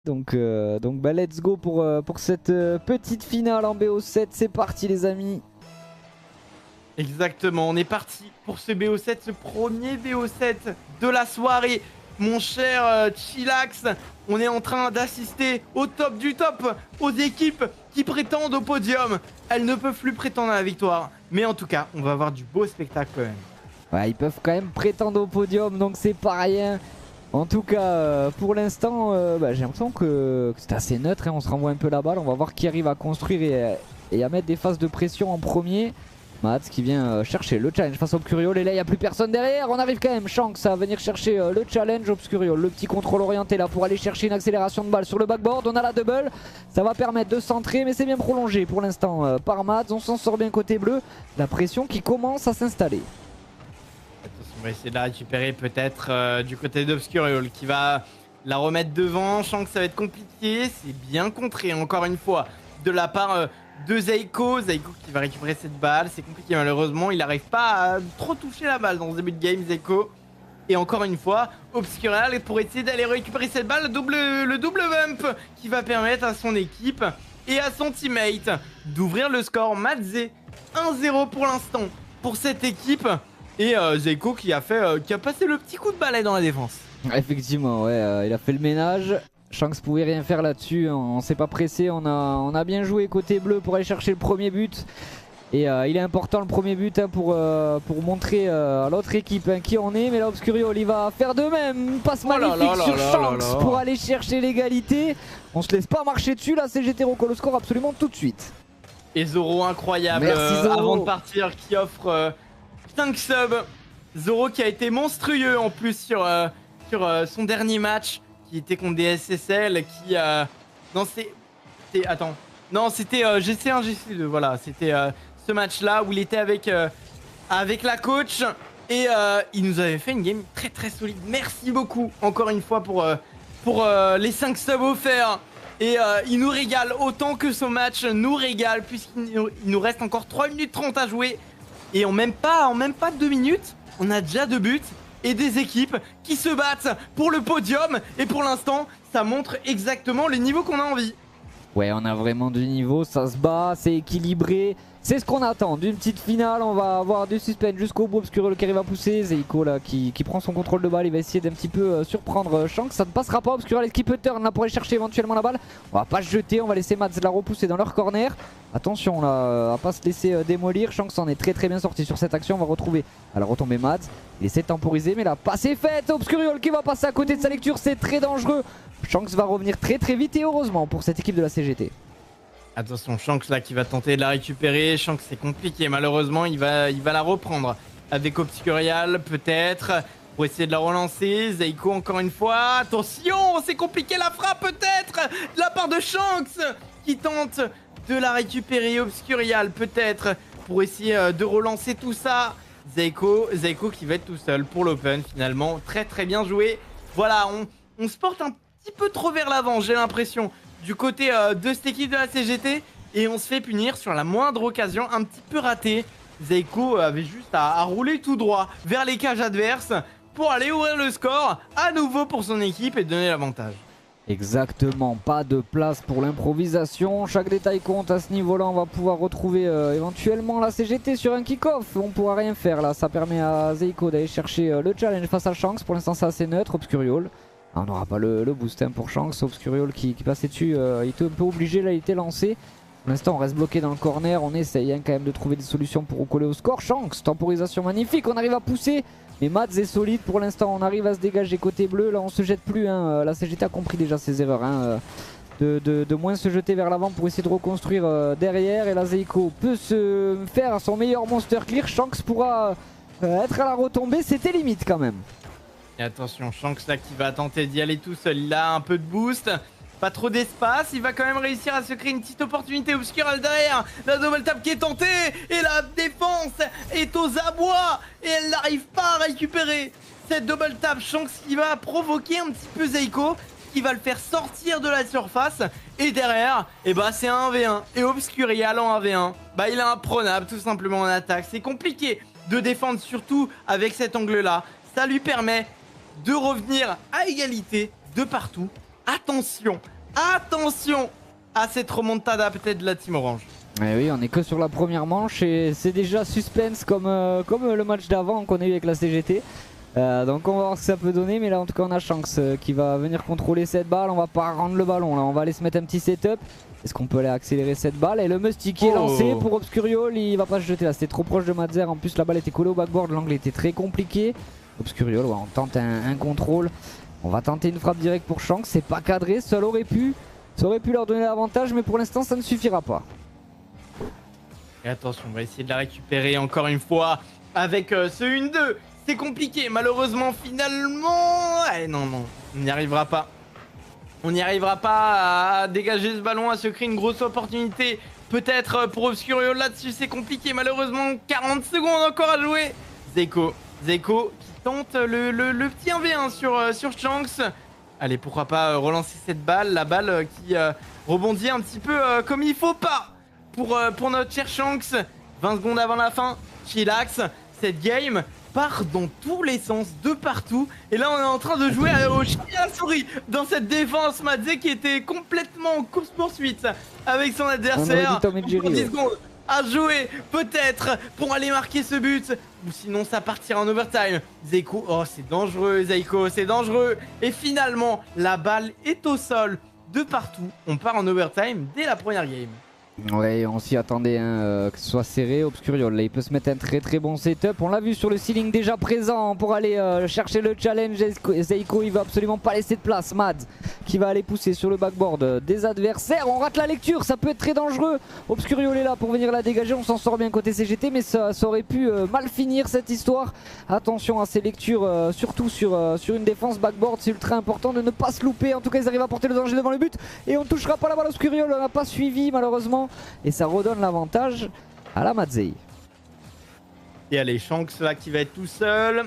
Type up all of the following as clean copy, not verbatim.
Donc bah, let's go pour cette petite finale en BO7. C'est parti les amis. Exactement, on est parti pour ce BO7, ce premier BO7 de la soirée. Mon cher Chillax, on est en train d'assister au top du top, aux équipes qui prétendent au podium. Elles ne peuvent plus prétendre à la victoire, mais en tout cas, on va avoir du beau spectacle quand même. Ouais, ils peuvent quand même prétendre au podium, donc c'est pas rien. En tout cas, pour l'instant, bah, j'ai l'impression que c'est assez neutre, hein. On se renvoie un peu la balle, on va voir qui arrive à construire et à mettre des phases de pression en premier. Mads qui vient chercher le challenge face à Obscuriol, et là il n'y a plus personne derrière. On arrive quand même, Shanks à venir chercher le challenge. Obscuriol, le petit contrôle orienté là pour aller chercher une accélération de balle sur le backboard. On a la double, ça va permettre de centrer, mais c'est bien prolongé pour l'instant par Mads. On s'en sort bien côté bleu, la pression qui commence à s'installer. On va essayer de la récupérer peut-être du côté d'Obscuriol qui va la remettre devant. Shanks, ça va être compliqué, c'est bien contré encore une fois de la part de Zeiko. Zeiko qui va récupérer cette balle, c'est compliqué malheureusement, il n'arrive pas à trop toucher la balle dans ce début de game, Zeiko. Et encore une fois, Obscuriol pour essayer d'aller récupérer cette balle, le double bump qui va permettre à son équipe et à son teammate d'ouvrir le score. Madze 1-0 pour l'instant pour cette équipe. Et Zeiko qui a passé le petit coup de balai dans la défense. Effectivement, ouais, il a fait le ménage. Shanks pouvait rien faire là-dessus, on s'est pas pressé, on a bien joué côté bleu pour aller chercher le premier but. Et il est important le premier but hein, pour montrer à l'autre équipe hein, qui on est. Mais là Obscuriol il va faire de même, une passe magnifique sur Shanks pour aller chercher l'égalité. On se laisse pas marcher dessus, là CGT recolle le score absolument tout de suite. Et Zoro incroyable. Merci, Zoro. Avant de partir qui offre 5 subs. Zoro qui a été monstrueux en plus sur son dernier match. Qui était contre des SSL qui non c'était attends non c'était GC1 GC2 voilà c'était ce match là où il était avec la coach et il nous avait fait une game très très solide. Merci beaucoup encore une fois pour les 5 subs offerts et il nous régale autant que ce match nous régale puisqu'il nous reste encore 3 minutes 30 à jouer et en même pas 2 minutes on a déjà 2 buts et des équipes qui se battent pour le podium. Et pour l'instant, ça montre exactement les niveaux qu'on a envie. Ouais, on a vraiment du niveau, ça se bat, c'est équilibré. C'est ce qu'on attend d'une petite finale. On va avoir du suspense jusqu'au bout. Obscuriol qui arrive à pousser. Zeiko là qui prend son contrôle de balle. Il va essayer d'un petit peu surprendre Shanks. Ça ne passera pas. Obscuriol est-ce qu'il peut turn là pour aller chercher éventuellement la balle. On va pas se jeter. On va laisser Mads la repousser dans leur corner. Attention là, à pas se laisser démolir. Shanks en est très bien sorti sur cette action. On va retrouver à la retombée Mads. Il essaie de temporiser mais la passe est faite. Obscuriol qui va passer à côté de sa lecture. C'est très dangereux. Shanks va revenir très vite et heureusement pour cette équipe de la CGT. Attention, Shanks là qui va tenter de la récupérer. Shanks c'est compliqué, malheureusement il va la reprendre avec Obscuriol peut-être pour essayer de la relancer. Zeiko encore une fois, attention, c'est compliqué la frappe peut-être de la part de Shanks qui tente de la récupérer. Obscuriol peut-être pour essayer de relancer tout ça. Zeiko qui va être tout seul pour l'open finalement, très bien joué. Voilà, on se porte un petit peu trop vers l'avant j'ai l'impression du côté de cette équipe de la CGT et on se fait punir sur la moindre occasion un petit peu ratée. Zeiko avait juste à rouler tout droit vers les cages adverses pour aller ouvrir le score à nouveau pour son équipe et donner l'avantage. Exactement, pas de place pour l'improvisation, chaque détail compte à ce niveau là. On va pouvoir retrouver éventuellement la CGT sur un kick-off. On pourra rien faire là, ça permet à Zeiko d'aller chercher le challenge face à Shanks. Pour l'instant c'est assez neutre. Obscuriol, on n'aura pas le boost hein, pour Shanks. Obscuriol qui passait dessus, il était un peu obligé là, il était lancé. Pour l'instant on reste bloqué dans le corner, on essaye hein, quand même de trouver des solutions pour recoller au score. Shanks, temporisation magnifique, on arrive à pousser. Mais Mads est solide pour l'instant, on arrive à se dégager côté bleu, là on se jette plus hein. La CGT a compris déjà ses erreurs hein, de moins se jeter vers l'avant pour essayer de reconstruire derrière. Et là Zeiko peut se faire son meilleur monster clear. Shanks pourra être à la retombée, c'était limite quand même. Et attention, Shanks là qui va tenter d'y aller tout seul, il a un peu de boost, pas trop d'espace, il va quand même réussir à se créer une petite opportunité. Obscuriol derrière, la double tap qui est tentée et la défense est aux abois et elle n'arrive pas à récupérer cette double tap. Shanks qui va provoquer un petit peu Zeiko, qui va le faire sortir de la surface et derrière, et bah c'est un 1v1 et Obscuriol en 1v1, bah il est imprenable tout simplement en attaque. C'est compliqué de défendre surtout avec cet angle là, ça lui permet de revenir à égalité de partout. Attention Attention à cette remontada peut-être de la Team Orange. Eh oui, on est que sur la première manche et c'est déjà suspense comme le match d'avant qu'on a eu avec la CGT. Donc on va voir ce que ça peut donner, mais là en tout cas on a Shanks qui va venir contrôler cette balle. On va pas rendre le ballon là, on va aller se mettre un petit setup. Est-ce qu'on peut aller accélérer cette balle? Et le Musty qui est lancé pour Obscuriol, il va pas se jeter là, c'était trop proche de Madzer. En plus la balle était collée au backboard, l'angle était très compliqué. Obscuriol, ouais, on tente un contrôle. On va tenter une frappe directe pour Shanks, c'est pas cadré, ça aurait pu leur donner l'avantage, mais pour l'instant ça ne suffira pas. Et attention, on va essayer de la récupérer encore une fois avec ce 1-2. C'est compliqué, malheureusement, finalement. Non, on n'y arrivera pas. On n'y arrivera pas à dégager ce ballon, à se créer une grosse opportunité. Peut-être pour Obscuriol là-dessus, c'est compliqué. Malheureusement, 40 secondes encore à jouer. Zeko qui tente le petit 1v1 sur Shanks. Allez, pourquoi pas relancer cette balle. La balle qui rebondit un petit peu comme il faut pas pour notre cher Shanks. 20 secondes avant la fin. Chillax, cette game part dans tous les sens, de partout. Et là, on est en train de jouer au chien à la souris dans cette défense. Madze qui était complètement en course-poursuite avec son adversaire. 10 secondes à jouer, peut-être, pour aller marquer ce but. Ou sinon, ça partira en overtime. Zeko, oh, c'est dangereux, Zeko, c'est dangereux. Et finalement, la balle est au sol de partout. On part en overtime dès la première game. Ouais, on s'y attendait hein, que ce soit serré. Obscuriol là il peut se mettre un très bon setup. On l'a vu sur le ceiling déjà présent pour aller chercher le challenge. Zeiko il va absolument pas laisser de place. Mad qui va aller pousser sur le backboard des adversaires. On rate la lecture, ça peut être très dangereux. Obscuriol est là pour venir la dégager. On s'en sort bien côté CGT, mais ça aurait pu mal finir cette histoire. Attention à ces lectures, surtout sur une défense backboard. C'est ultra important de ne pas se louper. En tout cas ils arrivent à porter le danger devant le but. Et on ne touchera pas la balle. Obscuriol n'a pas suivi malheureusement. Et ça redonne l'avantage à la Madzei. Et allez, Shanks là qui va être tout seul.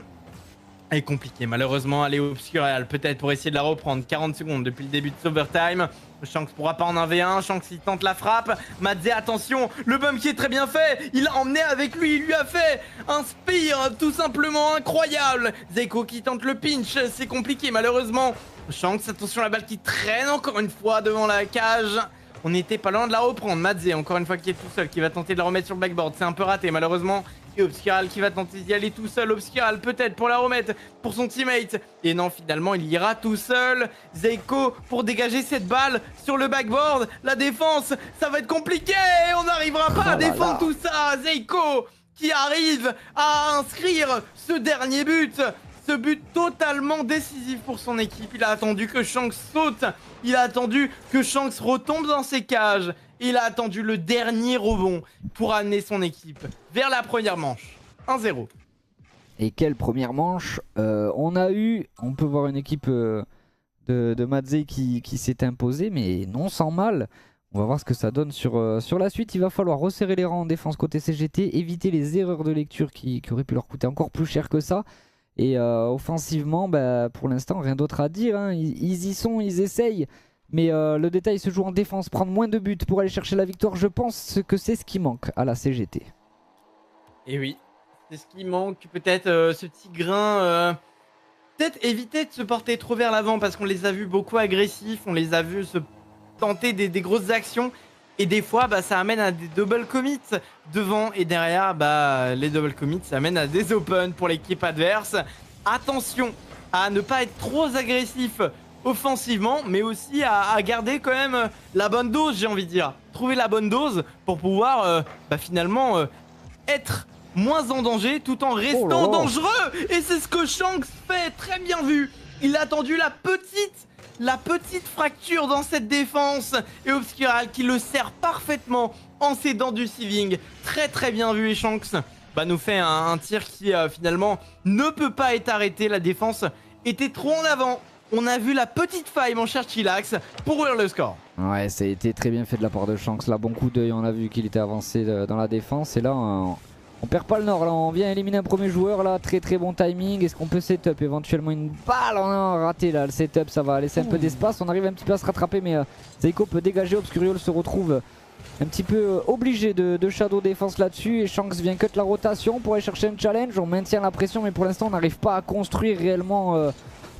Elle est compliqué malheureusement. Allez, Obscuriol peut-être pour essayer de la reprendre. 40 secondes depuis le début de Overtime. Shanks pourra pas en 1v1. Shanks il tente la frappe. Madzei, attention, le bump qui est très bien fait. Il l'a emmené avec lui. Il lui a fait un spear tout simplement incroyable. Zeko qui tente le pinch. C'est compliqué malheureusement. Shanks, attention la balle qui traîne encore une fois devant la cage. On n'était pas loin de la reprendre. Madzei, encore une fois, qui est tout seul, qui va tenter de la remettre sur le backboard. C'est un peu raté, malheureusement. Et Obscuriol qui va tenter d'y aller tout seul. Obscuriol, peut-être, pour la remettre pour son teammate. Et non, finalement, il ira tout seul. Zeko pour dégager cette balle sur le backboard. La défense, ça va être compliqué. On n'arrivera pas à défendre tout ça. Zeko qui arrive à inscrire ce dernier but. Ce but totalement décisif pour son équipe. Il a attendu que Shanks saute. Il a attendu que Shanks retombe dans ses cages. Il a attendu le dernier rebond pour amener son équipe vers la première manche. 1-0. Et quelle première manche on peut voir une équipe de Madzei qui s'est imposée, mais non sans mal. On va voir ce que ça donne sur la suite. Il va falloir resserrer les rangs en défense côté CGT, éviter les erreurs de lecture qui auraient pu leur coûter encore plus cher que ça. Et offensivement, bah, pour l'instant, rien d'autre à dire. Hein. Ils y sont, ils essayent. Mais le détail se joue en défense. Prendre moins de buts pour aller chercher la victoire, je pense que c'est ce qui manque à la CGT. Et oui, c'est ce qui manque. Peut-être ce petit grain. Peut-être éviter de se porter trop vers l'avant parce qu'on les a vus beaucoup agressifs. On les a vus se tenter des grosses actions. Et des fois, bah, ça amène à des double commits devant et derrière. Bah, les double commits, ça amène à des open pour l'équipe adverse. Attention à ne pas être trop agressif offensivement, mais aussi à garder quand même la bonne dose, j'ai envie de dire. Trouver la bonne dose pour pouvoir finalement être moins en danger tout en restant dangereux. Et c'est ce que Shanks fait, très bien vu. Il a attendu la petite fracture dans cette défense et Obscuriol qui le sert parfaitement en s'aidant du ceiling. Très bien vu et Shanks nous fait un tir qui finalement ne peut pas être arrêté. La défense était trop en avant. On a vu la petite faille mon cher Chillax pour ouvrir le score. Ouais, ça a été très bien fait de la part de Shanks. Là, bon coup d'œil, on a vu qu'il était avancé dans la défense et là on perd pas le nord. Là, on vient éliminer un premier joueur là, très bon timing. Est-ce qu'on peut setup éventuellement une balle? On a raté là, le setup, ça va laisser un peu d'espace. On arrive un petit peu à se rattraper mais Zeko peut dégager. Obscuriol se retrouve un petit peu obligé de shadow défense là-dessus et Shanks vient cut la rotation pour aller chercher un challenge. On maintient la pression mais pour l'instant on n'arrive pas à construire réellement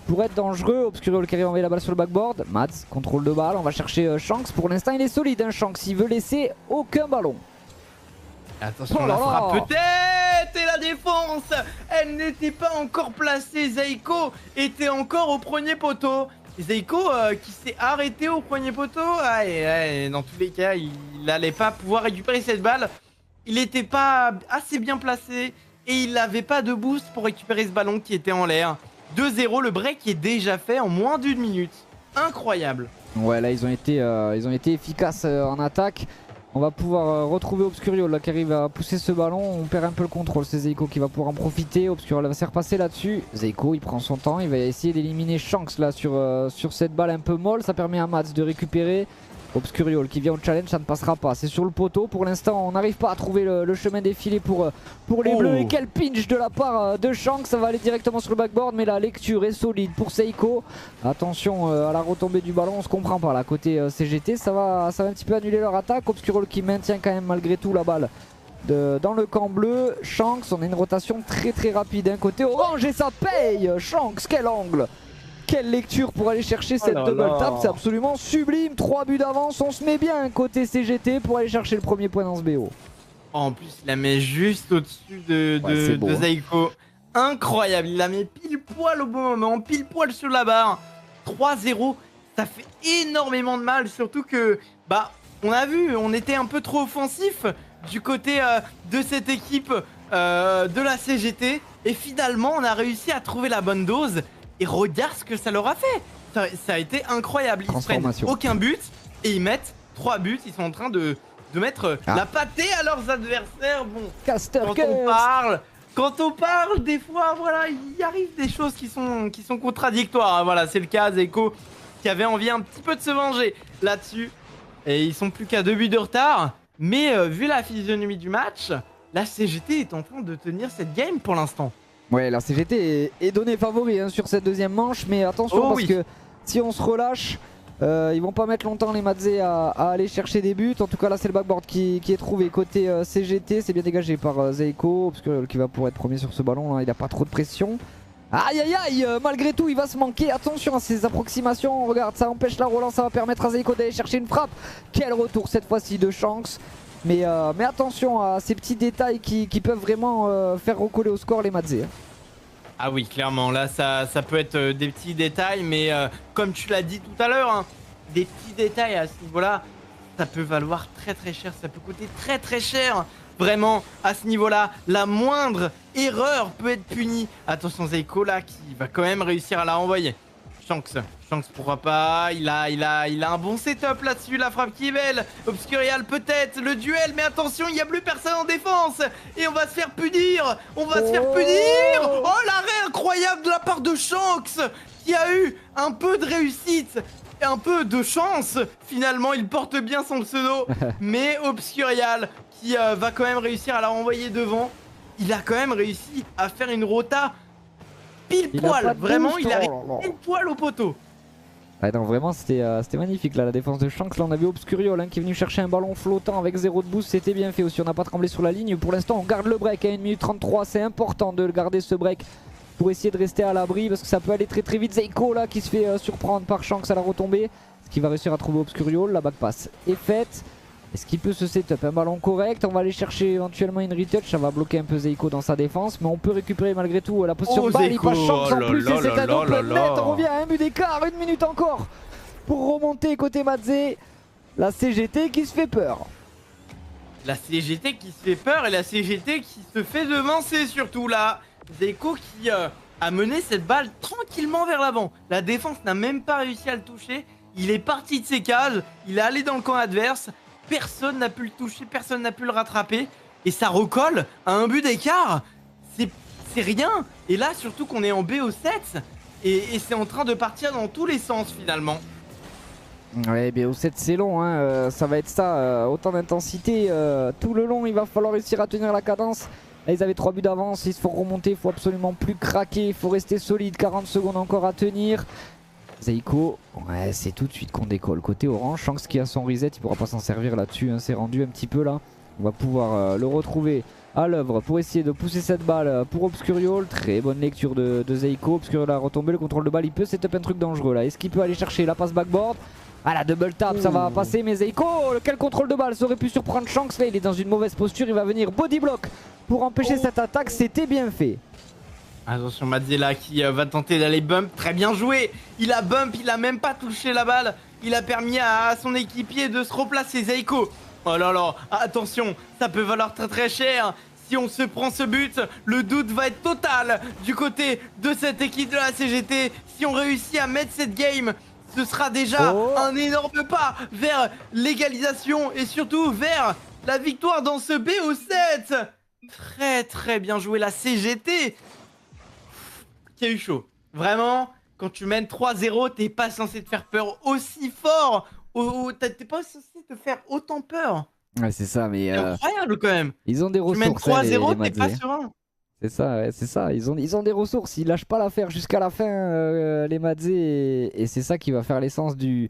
pour être dangereux. Obscuriol qui arrive à envoyer la balle sur le backboard. Mads, contrôle de balle, on va chercher Shanks. Pour l'instant il est solide hein, Shanks, il veut laisser aucun ballon. Attention, oh la frappe peut-être. Et la défense, elle n'était pas encore placée. Zeiko était encore au premier poteau. Zeiko qui s'est arrêté au premier poteau. Dans tous les cas, il n'allait pas pouvoir récupérer cette balle. Il n'était pas assez bien placé et il n'avait pas de boost pour récupérer ce ballon qui était en l'air. 2-0, le break est déjà fait en moins d'1 minute. Incroyable. Ouais, là ils ont été efficaces en attaque. On va pouvoir retrouver Obscuriol là, qui arrive à pousser ce ballon. On perd un peu le contrôle, c'est Zeiko qui va pouvoir en profiter. Obscuriol va se repasser là-dessus. Zeiko il prend son temps, il va essayer d'éliminer Shanks là sur cette balle un peu molle. Ça permet à Mads de récupérer. Obscuriol qui vient au challenge, ça ne passera pas. C'est sur le poteau. Pour l'instant, on n'arrive pas à trouver le chemin défilé pour les Bleus. Et quel pinch de la part de Shanks. Ça va aller directement sur le backboard. Mais la lecture est solide pour Zeiko. Attention à la retombée du ballon. On se comprend pas là. Côté CGT, ça va un petit peu annuler leur attaque. Obscuriol qui maintient quand même malgré tout la balle dans le camp bleu. Shanks, on a une rotation très rapide. Hein, côté orange et ça paye. Shanks, quel angle! Quelle lecture pour aller chercher cette double tap, c'est absolument sublime. 3 buts d'avance, on se met bien côté CGT pour aller chercher le premier point dans ce BO. En plus, il la met juste au-dessus de Zeiko. Incroyable, il la met pile poil au bon moment, pile poil sur la barre. 3-0, ça fait énormément de mal, surtout que, on a vu, on était un peu trop offensif du côté de cette équipe de la CGT. Et finalement, on a réussi à trouver la bonne dose. Et regarde ce que ça leur a fait. Ça a été incroyable. Ils prennent aucun but et ils mettent 3 buts. Ils sont en train de mettre la pâtée à leurs adversaires. Bon, quand on parle, des fois, voilà, il arrive des choses qui sont contradictoires. Voilà, c'est le cas Zeiko qui avait envie un petit peu de se venger là-dessus. Et ils sont plus qu'à 2 buts de retard. Mais vu la physionomie du match, la CGT est en train de tenir cette game pour l'instant. Ouais, la CGT est donnée favori hein, sur cette deuxième manche, mais attention parce que si on se relâche, ils vont pas mettre longtemps les Madzé à aller chercher des buts. En tout cas là c'est le backboard qui est trouvé côté CGT, c'est bien dégagé par Zeiko, parce que qui va pouvoir être premier sur ce ballon, là, il a pas trop de pression. Aïe aïe aïe, malgré tout il va se manquer, attention à ces approximations, regarde ça empêche la relance, ça va permettre à Zeiko d'aller chercher une frappe. Quel retour cette fois-ci de Shanks. Mais attention à ces petits détails qui peuvent vraiment faire recoller au score les Madzé. Ah oui, clairement, là ça peut être des petits détails, mais comme tu l'as dit tout à l'heure, hein, des petits détails à ce niveau-là, ça peut valoir très cher, ça peut coûter très cher. Vraiment, à ce niveau-là, la moindre erreur peut être punie. Attention Zeiko là qui va quand même réussir à la renvoyer. Shanks pourra pas, il a un bon setup là-dessus, la frappe qui est belle. Obscurial peut-être, le duel, mais attention, il n'y a plus personne en défense. Et on va se faire punir, Oh l'arrêt incroyable de la part de Shanks qui a eu un peu de réussite et un peu de chance. Finalement, il porte bien son pseudo, mais Obscurial qui va quand même réussir à la renvoyer devant. Il a quand même réussi à faire une rota pile poil, vraiment il arrive pile poil au poteau. Ouais, non, vraiment c'était magnifique là la défense de Shanks. Là on avait Obscuriol hein, qui est venu chercher un ballon flottant avec 0 de boost, c'était bien fait aussi, on n'a pas tremblé sur la ligne. Pour l'instant on garde le break à 1 minute 33, c'est important de le garder ce break pour essayer de rester à l'abri parce que ça peut aller très vite. Zeiko là qui se fait surprendre par Shanks à la retombée, ce qui va réussir à trouver Obscuriol. La back pass est faite. Est-ce qu'il peut se setup un ballon correct? On va aller chercher éventuellement une retouch, ça va bloquer un peu Zeiko dans sa défense, mais on peut récupérer malgré tout la position de balle. Il passe Shanks en plus et c'est un double net. On revient à un but d'écart, 1 minute encore pour remonter côté Madzé. La CGT qui se fait peur. La CGT qui se fait peur et la CGT qui se fait devancer surtout là. Zeiko qui a mené cette balle tranquillement vers l'avant. La défense n'a même pas réussi à le toucher. Il est parti de ses cages, il est allé dans le camp adverse. Personne n'a pu le toucher, personne n'a pu le rattraper. Et ça recolle à un but d'écart. C'est rien. Et là, surtout qu'on est en BO7. Et c'est en train de partir dans tous les sens finalement. Ouais, BO7 c'est long, hein. Ça va être ça. Autant d'intensité tout le long. Il va falloir réussir à tenir la cadence. Là, ils avaient 3 buts d'avance. Ils se font remonter. Il faut absolument plus craquer. Il faut rester solide. 40 secondes encore à tenir. Zeiko, ouais, c'est tout de suite qu'on décolle. Côté orange, Shanks qui a son reset, il pourra pas s'en servir là-dessus, hein, c'est rendu un petit peu là. On va pouvoir le retrouver à l'œuvre pour essayer de pousser cette balle pour Obscuriol. Très bonne lecture de Zeiko. Obscuriol a retombé le contrôle de balle, il peut setup un truc dangereux là. Est-ce qu'il peut aller chercher la passe backboard? Ah, la double tap, ça va passer, mais Zeiko, quel contrôle de balle, ça aurait pu surprendre Shanks. Là il est dans une mauvaise posture, il va venir body block pour empêcher cette attaque, c'était bien fait. Attention Madzela qui va tenter d'aller bump, très bien joué. Il a bump, il a même pas touché la balle. Il a permis à son équipier de se replacer. Zeiko, oh là là, attention, ça peut valoir très très cher. Si on se prend ce but, le doute va être total du côté de cette équipe de la CGT. Si on réussit à mettre cette game, ce sera déjà un énorme pas vers l'égalisation et surtout vers la victoire dans ce BO7. Très très bien joué la CGT. Qui a eu chaud. Vraiment, quand tu mènes 3-0, t'es pas censé te faire peur aussi fort. T'es pas censé te faire autant peur. Ouais, c'est ça, mais. C'est incroyable quand même. Ils ont des ressources. Tu mènes 3-0, t'es pas serein. C'est ça, ouais, c'est ça. Ils ont des ressources. Ils lâchent pas l'affaire jusqu'à la fin, les Madzé. Et c'est ça qui va faire l'essence de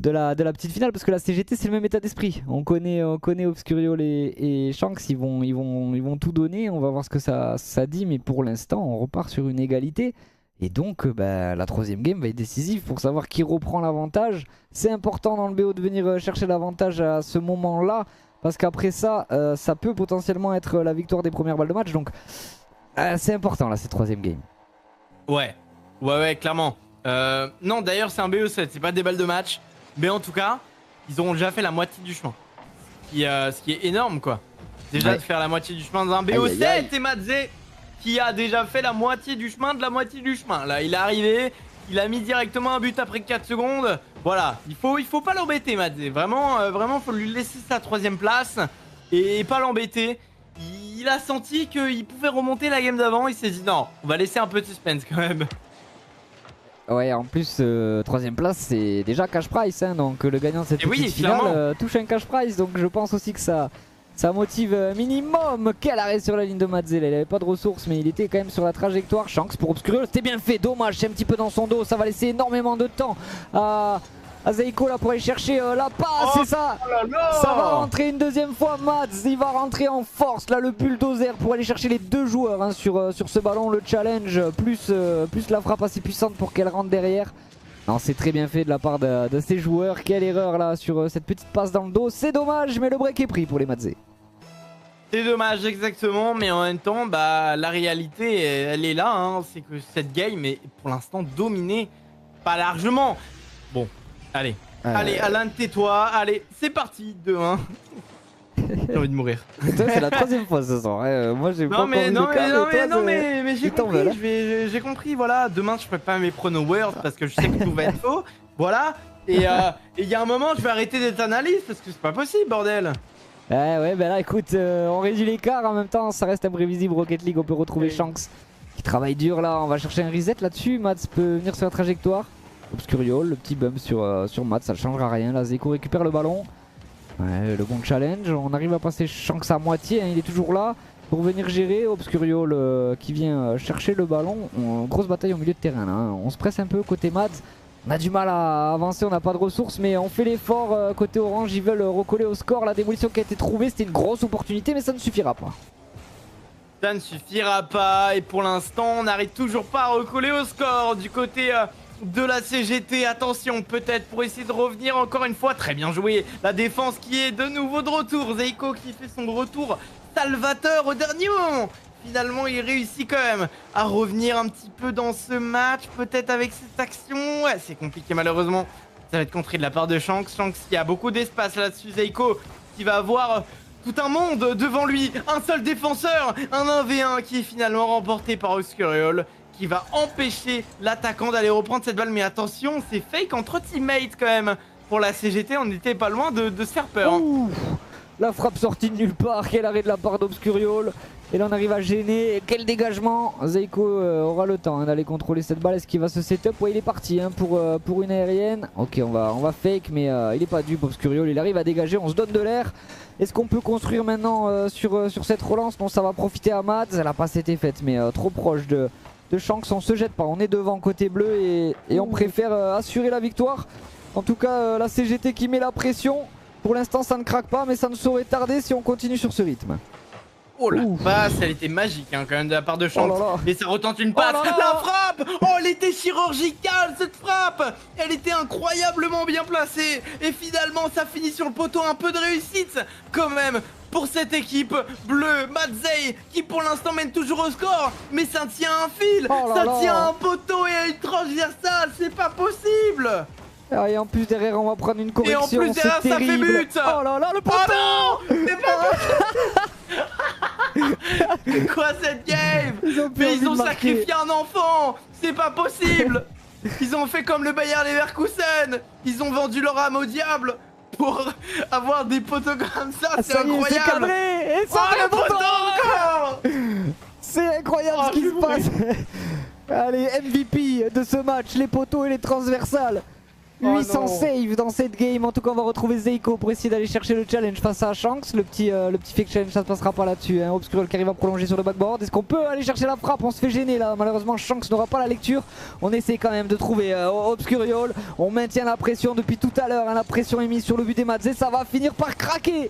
la petite finale. Parce que la CGT, c'est le même état d'esprit. On connaît Obscuriol et Shanks. Ils vont tout donner. On va voir ce que ça dit. Mais pour l'instant, on repart sur une égalité. Et donc, la troisième game va être décisive pour savoir qui reprend l'avantage. C'est important dans le BO de venir chercher l'avantage à ce moment-là. Parce qu'après ça, ça peut potentiellement être la victoire des premières balles de match. Donc, c'est important là, cette troisième game. Ouais, clairement. Non, d'ailleurs, c'est un BO7, c'est pas des balles de match. Mais en tout cas, ils auront déjà fait la moitié du chemin. Ce qui est énorme, quoi. Déjà de faire la moitié du chemin dans un BO7, et Madzé qui a déjà fait la moitié du chemin de la moitié du chemin. Là, il est arrivé, il a mis directement un but après 4 secondes. Voilà, il faut pas l'embêter, Madzé. Vraiment, faut lui laisser sa troisième place et pas l'embêter. Il a senti qu'il pouvait remonter la game d'avant. Il s'est dit non, on va laisser un peu de suspense quand même. Ouais, en plus, troisième place, c'est déjà cash prize. Hein, donc le gagnant de cette petite finale touche un cash prize. Donc je pense aussi que ça motive minimum. Quel arrêt sur la ligne de Madzé. Il avait pas de ressources, mais il était quand même sur la trajectoire. Shanks pour Obscuriol, c'était bien fait. Dommage, c'est un petit peu dans son dos. Ça va laisser énormément de temps à Zeiko là pour aller chercher la passe. C'est ça. Ça va rentrer une deuxième fois. Mads, il va rentrer en force. Là, le bulldozer pour aller chercher les deux joueurs hein, sur ce ballon. Le challenge, plus la frappe assez puissante pour qu'elle rentre derrière. Non, c'est très bien fait de la part de ces joueurs. Quelle erreur là sur cette petite passe dans le dos. C'est dommage, mais le break est pris pour les Madzé. C'est dommage, exactement. Mais en même temps, la réalité, elle est là. Hein, c'est que cette game est pour l'instant dominée, pas largement. Bon, allez, Alain, tais-toi. Allez, c'est parti, 2-1. J'ai envie de mourir. C'est la troisième fois ce soir. Moi, j'ai pas envie de mais j'ai compris. J'ai compris. Voilà, demain, je ferai pas mes pronos words parce que je sais que tout va être faux. Voilà. Et il y a un moment, je vais arrêter d'être analyste parce que c'est pas possible, bordel. Ouais, là, écoute, on réduit l'écart. En même temps, ça reste imprévisible. Rocket League, on peut retrouver Shanks qui travaille dur là. On va chercher un reset là-dessus. Mats peut venir sur la trajectoire. Obscuriol, le petit bump sur Mats, ça ne changera rien. Là, Zeiko récupère le ballon. Ouais, le bon challenge, on arrive à passer Shanks à moitié, hein, il est toujours là pour venir gérer. Obscuriol qui vient chercher le ballon. Grosse bataille au milieu de terrain là, hein. On se presse un peu côté Mads. On a du mal à avancer, on n'a pas de ressources, mais on fait l'effort côté orange. Ils veulent recoller au score. La démolition qui a été trouvée, c'était une grosse opportunité, mais ça ne suffira pas. Ça ne suffira pas, et pour l'instant, on n'arrive toujours pas à recoller au score du côté de la CGT. Attention, peut-être pour essayer de revenir encore une fois. Très bien joué, la défense qui est de nouveau de retour. Zeiko qui fait son retour salvateur au dernier moment. Finalement, il réussit quand même à revenir un petit peu dans ce match, peut-être avec cette action. Ouais, c'est compliqué malheureusement. Ça va être contré de la part de Shanks. Shanks qui a beaucoup d'espace là-dessus. Zeiko qui va avoir tout un monde devant lui. Un seul défenseur, un 1v1 qui est finalement remporté par Obscuriol, qui va empêcher l'attaquant d'aller reprendre cette balle. Mais attention, c'est fake entre teammates quand même. Pour la CGT, on n'était pas loin de se faire peur. Ouh, la frappe sortie de nulle part. Quel arrêt de la part d'Obscuriol. Et là on arrive à gêner. Quel dégagement. Zeiko aura le temps d'aller contrôler cette balle. Est-ce qu'il va se setup? Ouais, il est parti pour une aérienne. Ok, on va fake, mais il est pas dupe. Obscuriol, il arrive à dégager. On se donne de l'air. Est-ce qu'on peut construire maintenant sur cette relance? Non, ça va profiter à Mads. La passe était faite, mais trop proche de Shanks. On se jette pas. On est devant côté bleu et on préfère assurer la victoire. En tout cas, la CGT qui met la pression. Pour l'instant, ça ne craque pas, mais ça ne saurait tarder si on continue sur ce rythme. Oh la Ouf. passe, elle était magique hein, quand même de la part de Oh Shanks. là là. Et ça retente une passe. là là. La frappe. Oh, elle était chirurgicale cette frappe. Elle était incroyablement bien placée. Et finalement, ça finit sur le poteau. Un peu de réussite quand même pour cette équipe bleue. Matzey qui pour l'instant mène toujours au score. Mais ça tient à un fil. Oh là Ça là. tient à un poteau et à une transversale. C'est pas possible. Ah, et en plus derrière on va prendre une Et correction. en plus derrière c'est ça fait terrible. but. Oh là là, le Oh poteau. non. C'est pas C'est quoi cette game? Ils ont plus Mais envie ils ont de marquer. sacrifié un enfant. C'est pas possible. Ils ont fait comme le Bayer Leverkusen. Ils ont vendu leur âme au diable pour avoir des poteaux comme ça. Ah, C'est ça y est, c'est incroyable. cadré. Et ça Oh fait le poteau poteau encore. C'est incroyable Oh, ce qui je se passe. Allez, MVP de ce match, les poteaux et les transversales. Oh 800 non. saves dans cette game. En tout cas, on va retrouver Zeiko pour essayer d'aller chercher le challenge face à Shanks. Le petit fake challenge, ça ne passera pas là-dessus. Hein. Obscurial qui arrive à prolonger sur le backboard. Est-ce qu'on peut aller chercher la frappe? On se fait gêner là. Malheureusement, Shanks n'aura pas la lecture. On essaie quand même de trouver Obscurial. On maintient la pression depuis tout à l'heure. Hein. La pression est mise sur le but des Mats et ça va finir par craquer.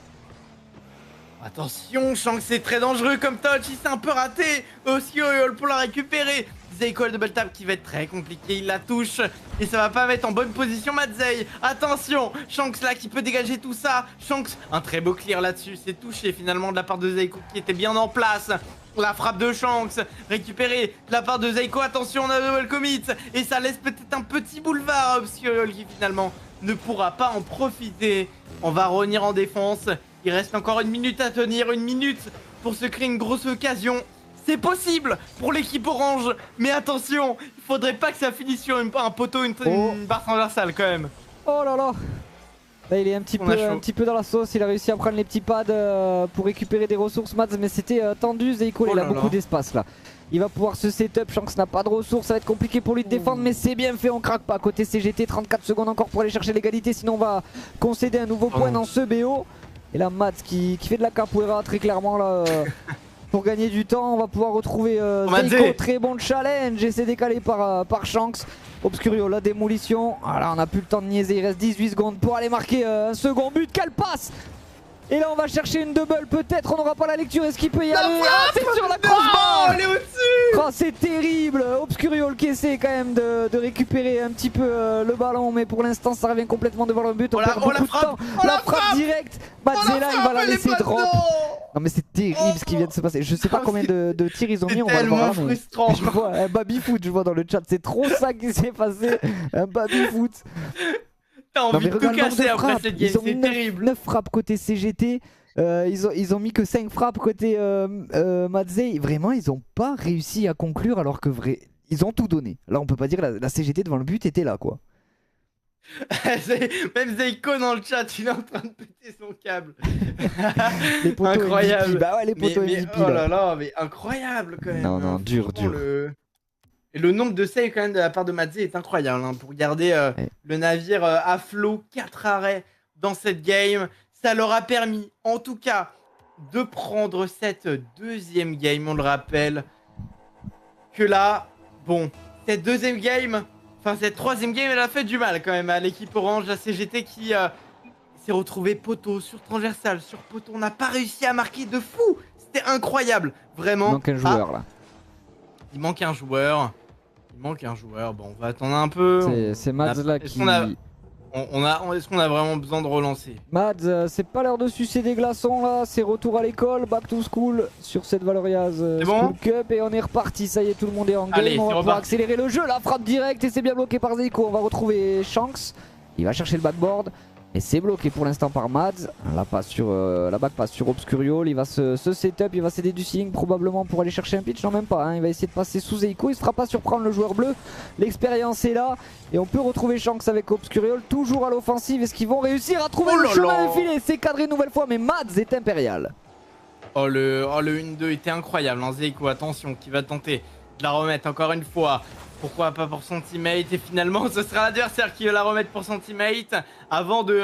Attention, Shanks c'est très dangereux comme touch. Il s'est un peu raté. Obscurial pour la récupérer. Zeiko le double tap qui va être très compliqué, il la touche et ça va pas mettre en bonne position Matzey. Attention, Shanks là qui peut dégager tout ça. Shanks, un très beau clear là-dessus, c'est touché finalement de la part de Zeiko qui était bien en place. La frappe de Shanks, récupérée de la part de Zeiko, attention on a double commit et ça laisse peut-être un petit boulevard à Obscurial qui finalement ne pourra pas en profiter. On va revenir en défense, il reste encore une minute à tenir, une minute pour se créer une grosse occasion. C'est possible pour l'équipe orange, mais attention, il faudrait pas que ça finisse sur un poteau, une barre transversale quand même. Oh là là. Là il est un petit peu dans la sauce, il a réussi à prendre les petits pads pour récupérer des ressources Mads, mais c'était tendu. Zeiko il a beaucoup d'espace là. Il va pouvoir se setup, Shanks n'a pas de ressources, ça va être compliqué pour lui de défendre, mais c'est bien fait, on craque pas. Côté CGT, 34 secondes encore pour aller chercher l'égalité, sinon on va concéder un nouveau point dans ce BO. Et là Mads qui fait de la capoeira très clairement là. Pour gagner du temps, on va pouvoir retrouver Zeiko. Très bon challenge et c'est décalé par Shanks. Obscurio, la démolition. Voilà, on n'a plus le temps de niaiser. Il reste 18 secondes pour aller marquer un second but. Quelle passe! Et là, on va chercher une double. Peut-être on n'aura pas la lecture. Est-ce qu'il peut y aller? C'est sur la crossbar! Elle est au-dessus! Oh, c'est terrible! Obscurial qui essaie quand même de récupérer un petit peu le ballon, mais pour l'instant, ça revient complètement devant le but. On perd beaucoup de temps. La frappe directe. Matzela, il va la laisser drop. Non mais c'est terrible ce qui vient de se passer. Je sais pas combien de tirs ils ont mis, on va le voir là, mais je vois un baby foot, je vois dans le chat, c'est trop ça qui s'est passé, un baby foot. T'as envie de tout casser après cette game, c'est terrible. 9 frappes côté CGT, ils ont mis que 5 frappes côté Matzey. Vraiment ils ont pas réussi à conclure alors que ils ont tout donné. Là on peut pas dire la CGT devant le but était là quoi. Même Zeiko dans le chat, il est en train de péter son câble. Les poteaux incroyable. MVP. Bah ouais, les poteaux mais, MVP. Oh là là, mais incroyable quand même. Non, dur. Et le nombre de saves quand même de la part de Matzey est incroyable hein, pour garder le navire à flot. 4 arrêts dans cette game. Ça leur a permis, en tout cas, de prendre cette deuxième game, on le rappelle. Que là, bon, cette deuxième game... Enfin, cette troisième game, elle a fait du mal quand même à l'équipe orange, la CGT qui s'est retrouvée poteau sur transversal, sur poteau. On n'a pas réussi à marquer de fou. C'était incroyable, vraiment. Il manque un joueur là. Il manque un joueur. Bon, on va attendre un peu. C'est Mads là qui... Est-ce qu'on a vraiment besoin de relancer? Mads, c'est pas l'heure de sucer des glaçons là, c'est retour à l'école, back to school sur cette Valoriaz School Cup et on est reparti, ça y est, tout le monde est en game. Allez, on va pouvoir accélérer le jeu, la frappe directe et c'est bien bloqué par Zeiko. On va retrouver Shanks, il va chercher le backboard et c'est bloqué pour l'instant par Mads. La back passe sur Obscurial, il va se setup, il va céder du ceiling probablement pour aller chercher un pitch, non même pas, hein. Il va essayer de passer sous Zeiko, il se fera pas surprendre le joueur bleu, l'expérience est là et on peut retrouver Shanks avec Obscurial toujours à l'offensive. Est-ce qu'ils vont réussir à trouver le chemin infilé? C'est cadré une nouvelle fois mais Mads est impérial. Oh le 1-2 était incroyable, hein. Zeiko, attention, qui va tenter de la remettre encore une fois. Pourquoi pas pour son teammate? Et finalement ce sera l'adversaire qui va la remettre pour son teammate avant de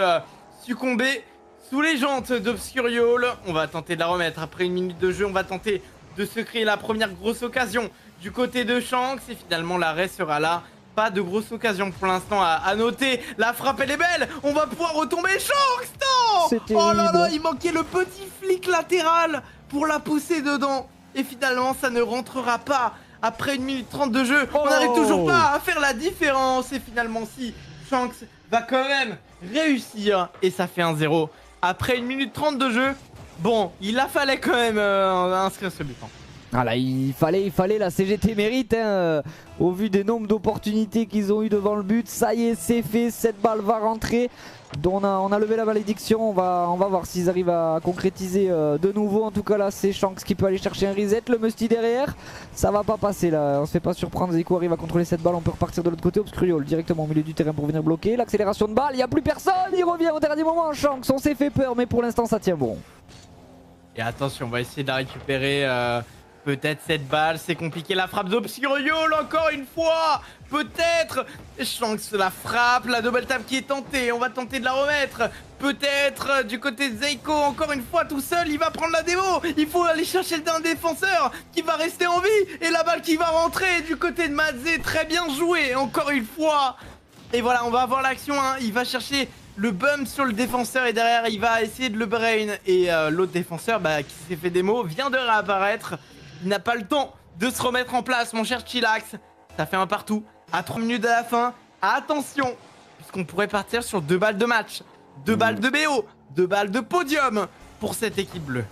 succomber sous les jantes d'Obscurial. On va tenter de la remettre après une minute de jeu. On va tenter de se créer la première grosse occasion du côté de Shanks. Et finalement l'arrêt sera là. Pas de grosse occasion pour l'instant à noter. La frappe elle est belle. On va pouvoir retomber Shanks. Non! Oh là là, il manquait le petit flic latéral pour la pousser dedans. Et finalement, ça ne rentrera pas. Après 1 minute 30 de jeu, on n'arrive toujours pas à faire la différence. Et finalement, si, Shanks va quand même réussir. Et ça fait 1-0. Après 1 minute 30 de jeu, bon, il a fallait quand même inscrire ce but. Voilà, il fallait, la CGT mérite, hein, au vu des nombres d'opportunités qu'ils ont eu devant le but. Ça y est, c'est fait, cette balle va rentrer. Donc on a levé la malédiction, on va voir s'ils arrivent à concrétiser de nouveau. En tout cas là, c'est Shanks qui peut aller chercher un reset. Le Musty derrière, ça va pas passer là, on se fait pas surprendre. Zeiko arrive à contrôler cette balle, on peut repartir de l'autre côté. Obscuriol directement au milieu du terrain pour venir bloquer. L'accélération de balle, il n'y a plus personne, il revient au dernier moment. Shanks, on s'est fait peur, mais pour l'instant ça tient bon. Et attention, on va essayer de la récupérer. Peut-être cette balle, c'est compliqué. La frappe d'Obscuriol, encore une fois. Peut-être. Shanks la frappe, la double tap qui est tentée. On va tenter de la remettre. Peut-être du côté de Zeiko, encore une fois tout seul, il va prendre la démo. Il faut aller chercher un défenseur qui va rester en vie. Et la balle qui va rentrer du côté de Madze. Très bien joué, encore une fois. Et voilà, on va avoir l'action. Hein. Il va chercher le bump sur le défenseur et derrière, il va essayer de le brain. Et l'autre défenseur qui s'est fait démo vient de réapparaître. Il n'a pas le temps de se remettre en place, mon cher Chillax. Ça fait un partout. À 3 minutes de la fin. Attention, puisqu'on pourrait partir sur 2 balles de match. 2 balles de BO. 2 balles de podium pour cette équipe bleue.